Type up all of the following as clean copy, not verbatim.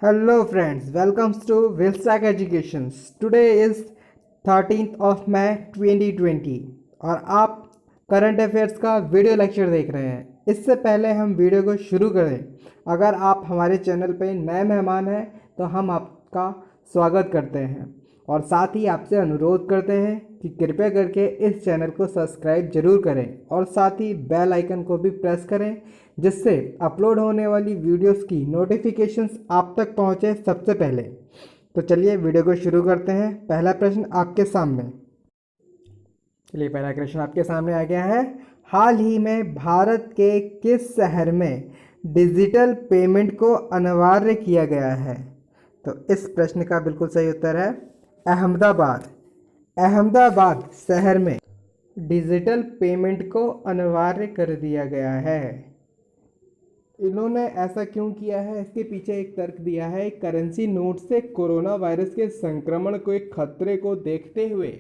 Hello friends, welcome to Wilsack Educations. Today is 13th of May 2020 और आप current affairs का video lecture देख रहे हैं। इससे पहले हम वीडियो को शुरू करें, अगर आप हमारे चैनल पर नए मेहमान हैं तो हम आपका स्वागत करते हैं और साथ ही आपसे अनुरोध करते हैं कि कृपया करके इस चैनल को सब्सक्राइब जरूर करें और साथ ही बेल आइकन को भी प्रेस करें, जिससे अपलोड होने वाली वीडियोस की नोटिफिकेशंस आप तक पहुंचे सबसे पहले। तो चलिए वीडियो को शुरू करते हैं। पहला प्रश्न आपके सामने पहला क्वेश्चन आपके सामने आ गया है। हाल ही में भारत के किस शहर में डिजिटल पेमेंट को अनिवार्य किया गया है? तो इस प्रश्न का बिल्कुल सही उत्तर है अहमदाबाद। अहमदाबाद शहर में डिजिटल पेमेंट को अनिवार्य कर दिया गया है। इन्होंने ऐसा क्यों किया है, इसके पीछे एक तर्क दिया है। करेंसी नोट से कोरोना वायरस के संक्रमण को एक खतरे को देखते हुए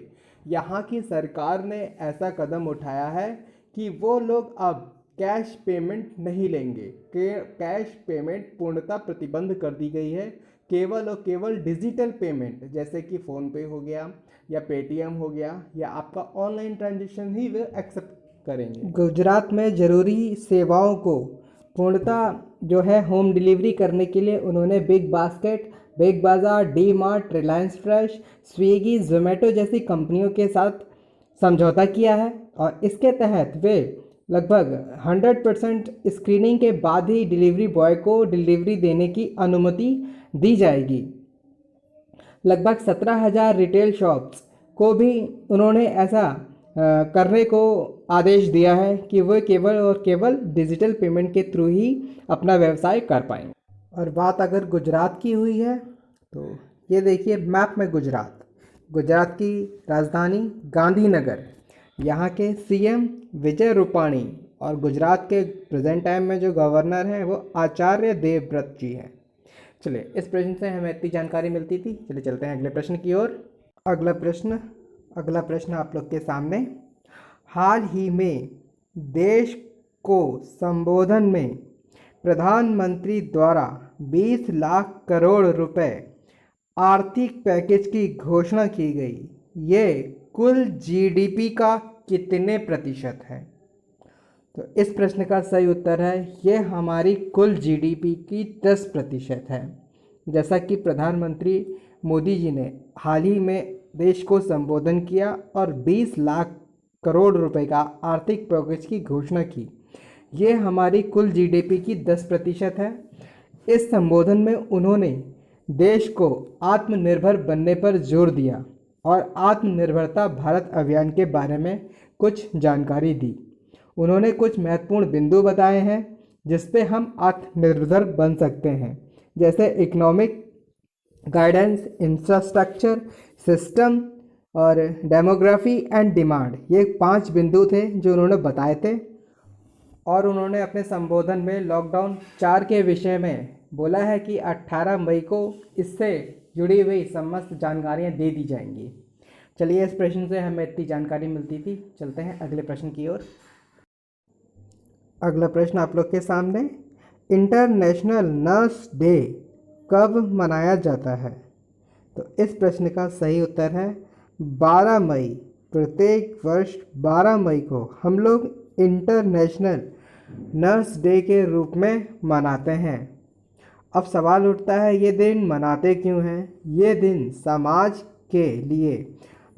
यहाँ की सरकार ने ऐसा कदम उठाया है कि वो लोग अब कैश पेमेंट नहीं लेंगे। कैश पेमेंट पूर्णतः प्रतिबंध कर दी गई है। केवल और केवल डिजिटल पेमेंट जैसे कि फ़ोनपे हो गया या पेटीएम हो गया या आपका ऑनलाइन ट्रांजेक्शन ही वे एक्सेप्ट करेंगे। गुजरात में ज़रूरी सेवाओं को पूर्णतः जो है होम डिलीवरी करने के लिए उन्होंने बिग बास्केट, बिग बाज़ार, D mart, Reliance fresh, Swiggy, Zomato जैसी कंपनियों के साथ समझौता किया है और इसके तहत वे लगभग 100% स्क्रीनिंग के बाद ही डिलीवरी बॉय को डिलीवरी देने की अनुमति दी जाएगी। लगभग 17,000 रिटेल शॉप्स को भी उन्होंने ऐसा करने को आदेश दिया है कि वो केवल और केवल डिजिटल पेमेंट के थ्रू ही अपना व्यवसाय कर पाएंगे। और बात अगर गुजरात की हुई है तो ये देखिए मैप में गुजरात की राजधानी गांधीनगर, यहाँ के सीएम विजय रूपाणी और गुजरात के प्रेजेंट टाइम में जो गवर्नर हैं वो आचार्य देवव्रत जी हैं। चलिए, इस प्रश्न से हमें इतनी जानकारी मिलती थी। चलिए चलते हैं अगले प्रश्न की ओर। अगला प्रश्न आप लोग के सामने। हाल ही में देश को संबोधन में प्रधानमंत्री द्वारा 20 लाख करोड़ रुपए आर्थिक पैकेज की घोषणा की गई। ये कुल जीडीपी का कितने प्रतिशत है? तो इस प्रश्न का सही उत्तर है ये हमारी कुल जीडीपी की 10% है। जैसा कि प्रधानमंत्री मोदी जी ने हाल ही में देश को संबोधन किया और 20 लाख करोड़ रुपए का आर्थिक पैकेज की घोषणा की। ये हमारी कुल जीडीपी की 10% है। इस संबोधन में उन्होंने देश को आत्मनिर्भर बनने पर जोर दिया और आत्मनिर्भरता भारत अभियान के बारे में कुछ जानकारी दी। उन्होंने कुछ महत्वपूर्ण बिंदु बताए हैं जिस पे हम आत्मनिर्भर बन सकते हैं, जैसे इकोनॉमिक गाइडेंस, इंफ्रास्ट्रक्चर, सिस्टम और डेमोग्राफी एंड डिमांड। ये 5 बिंदु थे जो उन्होंने बताए थे और उन्होंने अपने संबोधन में लॉकडाउन 4 के विषय में बोला है कि 18 मई को इससे जुड़ी हुई समस्त जानकारियाँ दे दी जाएंगी। चलिए, इस प्रश्न से हमें इतनी जानकारी मिलती थी। चलते हैं अगले प्रश्न की ओर। अगला प्रश्न आप लोग के सामने। इंटरनेशनल नर्स डे कब मनाया जाता है? तो इस प्रश्न का सही उत्तर है 12 मई। प्रत्येक वर्ष 12 मई को हम लोग इंटरनेशनल नर्स डे के रूप में मनाते हैं। अब सवाल उठता है ये दिन मनाते क्यों हैं? ये दिन समाज के लिए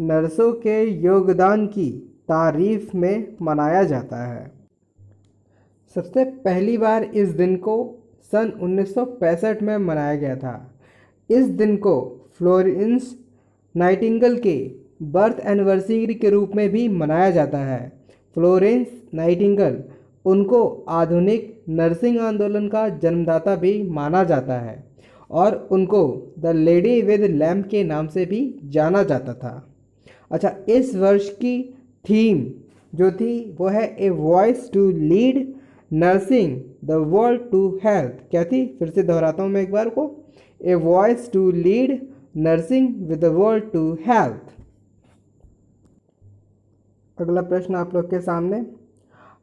नर्सों के योगदान की तारीफ में मनाया जाता है। सबसे पहली बार इस दिन को सन 1965 में मनाया गया था। इस दिन को फ्लोरेंस नाइटिंगेल के बर्थ एनिवर्सरी के रूप में भी मनाया जाता है। फ्लोरेंस नाइटिंगेल उनको आधुनिक नर्सिंग आंदोलन का जन्मदाता भी माना जाता है और उनको द लेडी विद लैम्प के नाम से भी जाना जाता था। अच्छा, इस वर्ष की थीम जो थी वो है a voice to lead nursing the world to health. क्या थी? फिर से दोहराता हूँ मैं एक बार को। A voice to lead nursing with the world to health. अगला प्रश्न आप लोग के सामने।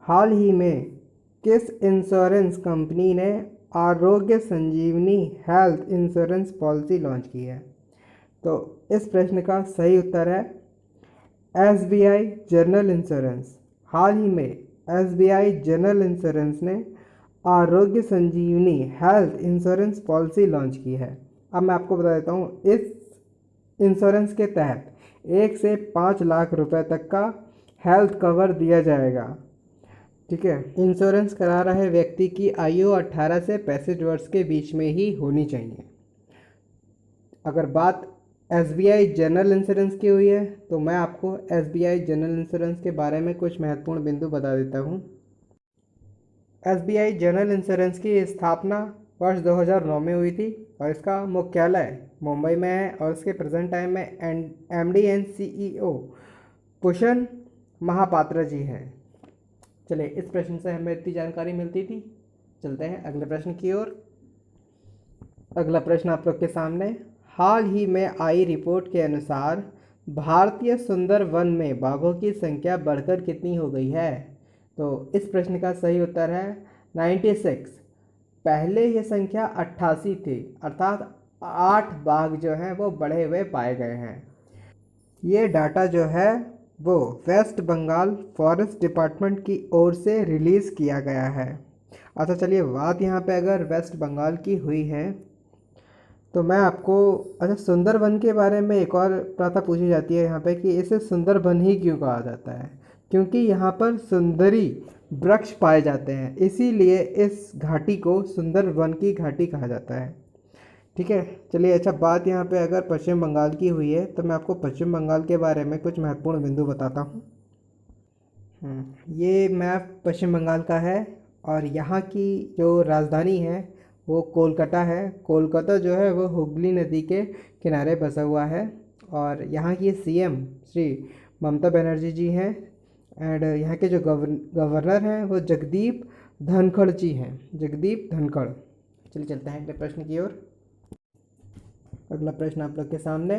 हाल ही में किस इंश्योरेंस कंपनी ने आरोग्य संजीवनी हेल्थ इंश्योरेंस पॉलिसी लॉन्च की है? तो इस प्रश्न का सही उत्तर है SBI जनरल इंश्योरेंस। हाल ही में SBI जनरल इंश्योरेंस ने आरोग्य संजीवनी हेल्थ इंश्योरेंस पॉलिसी लॉन्च की है। अब मैं आपको बता देता हूँ, इस इंश्योरेंस के तहत 1 से 5 लाख रुपए तक का हेल्थ कवर दिया जाएगा। ठीक है, इंश्योरेंस करा रहे व्यक्ति की आयु 18 से 65 वर्ष के बीच में ही होनी चाहिए। अगर बात SBI जनरल इंश्योरेंस की हुई है तो मैं आपको SBI जनरल इंश्योरेंस के बारे में कुछ महत्वपूर्ण बिंदु बता देता हूँ। SBI जनरल इंश्योरेंस की स्थापना वर्ष 2009 में हुई थी और इसका मुख्यालय मुंबई में है और इसके प्रेजेंट टाइम में MD and CEO पुशन Mahapatra ji हैं। चलिए, इस प्रश्न से हमें इतनी जानकारी मिलती थी। चलते हैं अगले प्रश्न की ओर। अगला प्रश्न आप लोग के सामने, हाल ही में आई रिपोर्ट के अनुसार भारतीय सुंदर वन में बाघों की संख्या बढ़कर कितनी हो गई है? तो इस प्रश्न का सही उत्तर है 96। पहले ये संख्या 88 थी, अर्थात 8 बाघ जो हैं वो बढ़े हुए पाए गए हैं। ये डाटा जो है वो वेस्ट बंगाल फॉरेस्ट डिपार्टमेंट की ओर से रिलीज़ किया गया है। अच्छा, चलिए, बात यहाँ पे अगर वेस्ट बंगाल की हुई है तो मैं आपको, अच्छा, सुंदरबन के बारे में एक और प्रथा पूछी जाती है यहाँ पे कि इसे सुंदरबन ही क्यों कहा जाता है? क्योंकि यहाँ पर सुंदरी वृक्ष पाए जाते हैं, इसीलिए इस घाटी को सुंदरबन की घाटी कहा जाता है। ठीक है, चलिए, अच्छा, बात यहाँ पे अगर पश्चिम बंगाल की हुई है तो मैं आपको पश्चिम बंगाल के बारे में कुछ महत्वपूर्ण बिंदु बताता हूँ। ये मैप पश्चिम बंगाल का है और यहाँ की जो राजधानी है वो कोलकाता है। कोलकाता जो है वो हुगली नदी के किनारे बसा हुआ है और यहाँ की CM श्री ममता बनर्जी जी हैं एंड यहाँ के जो गवर्नर हैं वो जगदीप धनखड़ जी हैं, जगदीप धनखड़। चलिए, चलते हैं अगले प्रश्न की ओर। अगला प्रश्न आप लोग के सामने,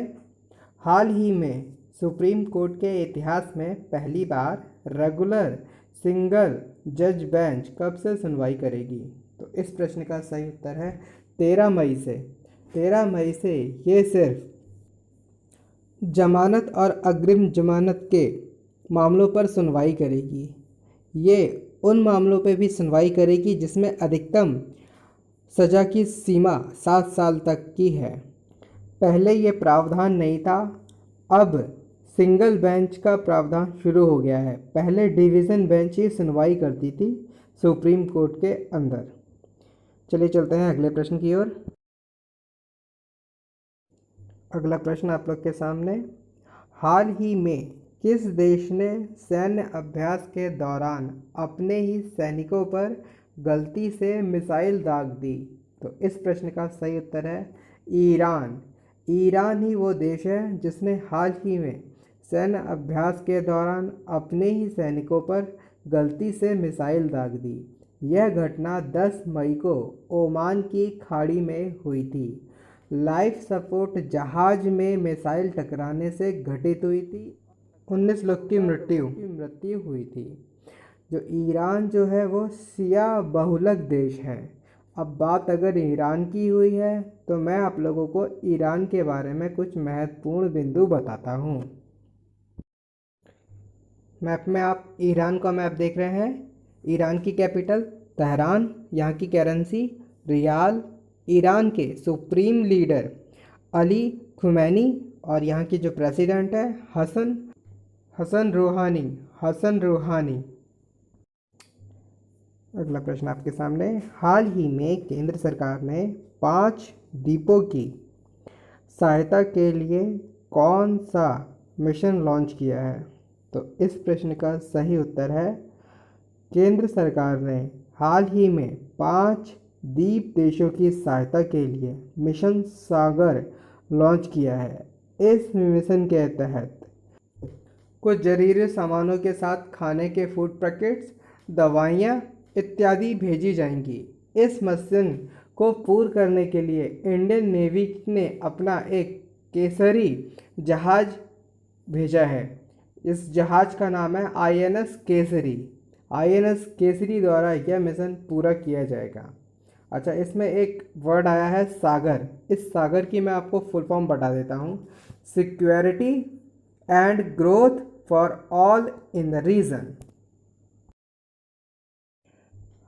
हाल ही में सुप्रीम कोर्ट के इतिहास में पहली बार रेगुलर सिंगल जज बेंच कब से सुनवाई करेगी? तो इस प्रश्न का सही उत्तर है 13 मई से। 13 मई से ये सिर्फ जमानत और अग्रिम जमानत के मामलों पर सुनवाई करेगी। ये उन मामलों पर भी सुनवाई करेगी जिसमें अधिकतम सज़ा की सीमा 7 साल तक की है। पहले ये प्रावधान नहीं था, अब सिंगल बेंच का प्रावधान शुरू हो गया है। पहले डिवीज़न बेंच ही सुनवाई करती थी सुप्रीम कोर्ट के अंदर। चलिए, चलते हैं अगले प्रश्न की ओर। अगला प्रश्न आप लोग के सामने, हाल ही में किस देश ने सैन्य अभ्यास के दौरान अपने ही सैनिकों पर गलती से मिसाइल दाग दी? तो इस प्रश्न का सही उत्तर है ईरान। ईरान ही वो देश है जिसने हाल ही में सैन्य अभ्यास के दौरान अपने ही सैनिकों पर गलती से मिसाइल दाग दी। यह घटना 10 मई को ओमान की खाड़ी में हुई थी। लाइफ सपोर्ट जहाज में मिसाइल टकराने से घटित हुई थी। 19 लोग की मृत्यु हुई थी। जो ईरान जो है वो शिया बहुलक देश है। अब बात अगर ईरान की हुई है तो मैं आप लोगों को ईरान के बारे में कुछ महत्वपूर्ण बिंदु बताता हूँ। मैप में आप ईरान का मैप देख रहे हैं। ईरान की कैपिटल तेहरान, यहाँ की करेंसी रियाल, ईरान के सुप्रीम लीडर अली खुमैनी और यहाँ की जो प्रेसिडेंट है हसन रूहानी। अगला प्रश्न आपके सामने, हाल ही में केंद्र सरकार ने 5 द्वीपों की सहायता के लिए कौन सा मिशन लॉन्च किया है? तो इस प्रश्न का सही उत्तर है केंद्र सरकार ने हाल ही में 5 द्वीप देशों की सहायता के लिए मिशन सागर लॉन्च किया है। इस मिशन के तहत कुछ जरूरी सामानों के साथ खाने के फूड पैकेट्स, दवाइयाँ इत्यादि भेजी जाएंगी। इस मिशन को पूर्ण करने के लिए इंडियन नेवी ने अपना एक केसरी जहाज भेजा है। इस जहाज का नाम है INS केसरी। INS केसरी द्वारा यह मिशन पूरा किया जाएगा। अच्छा, इसमें एक वर्ड आया है सागर। इस सागर की मैं आपको फुल फॉर्म बता देता हूँ। Security and growth for all in the region.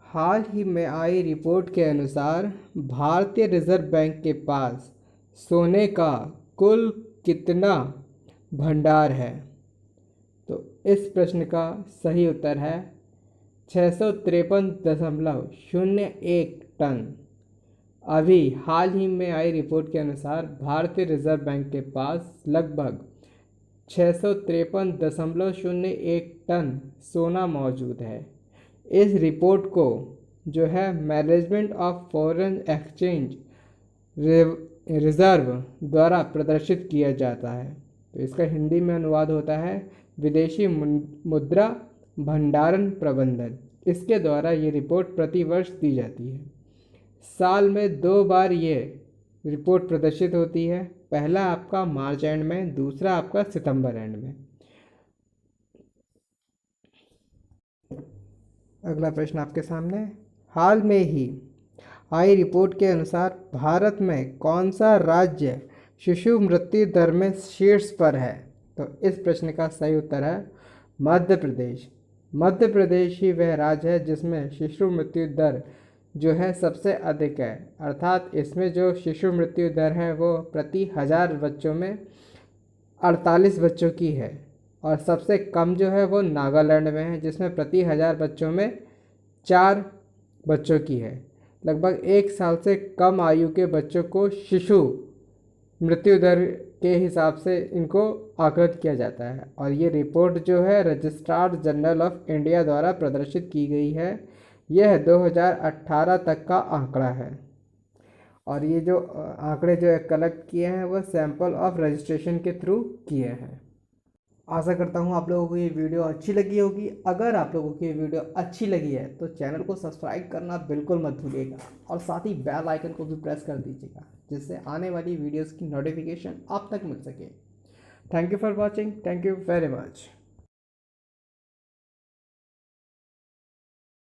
हाल ही में आई रिपोर्ट के अनुसार भारतीय रिजर्व बैंक के पास सोने का कुल कितना भंडार है? तो इस प्रश्न का सही उत्तर है 653.01 टन। अभी हाल ही में आई रिपोर्ट के अनुसार भारतीय रिजर्व बैंक के पास लगभग 653.01 टन सोना मौजूद है। इस रिपोर्ट को जो है management of foreign exchange reserve द्वारा प्रदर्शित किया जाता है। तो इसका हिंदी में अनुवाद होता है विदेशी मुद्रा भंडारण प्रबंधन। इसके द्वारा ये रिपोर्ट प्रतिवर्ष दी जाती है। साल में 2 बार ये रिपोर्ट प्रदर्शित होती है। पहला आपका मार्च एंड में, दूसरा आपका सितंबर एंड में। अगला प्रश्न आपके सामने। हाल में ही आई रिपोर्ट के अनुसार भारत में कौन सा राज्य शिशु मृत्यु दर में शीर्ष पर है? तो इस प्रश्न का सही उत्तर है मध्य प्रदेश। मध्य प्रदेश ही वह राज्य है जिसमें शिशु मृत्यु दर जो है सबसे अधिक है। अर्थात इसमें जो शिशु मृत्यु दर है वो प्रति 1000 बच्चों में 48 बच्चों की है। और सबसे कम जो है वो नागालैंड में है जिसमें प्रति 1000 बच्चों में 4 बच्चों की है। लगभग 1 साल से कम आयु के बच्चों को शिशु मृत्यु दर के हिसाब से इनको आकलित किया जाता है। और ये रिपोर्ट जो है रजिस्ट्रार जनरल ऑफ इंडिया द्वारा प्रदर्शित की गई है। यह 2018 तक का आंकड़ा है। और ये जो आंकड़े जो कलेक्ट किए हैं वो सैंपल ऑफ रजिस्ट्रेशन के थ्रू किए हैं। आशा करता हूँ आप लोगों को ये वीडियो अच्छी लगी होगी। अगर आप लोगों को ये वीडियो अच्छी लगी है तो चैनल को सब्सक्राइब करना बिल्कुल मत भूलिएगा और साथ ही बेल आइकन को भी प्रेस कर दीजिएगा जिससे आने वाली वीडियोस की नोटिफिकेशन आप तक मिल सके। Thank you for watching. Thank you very much.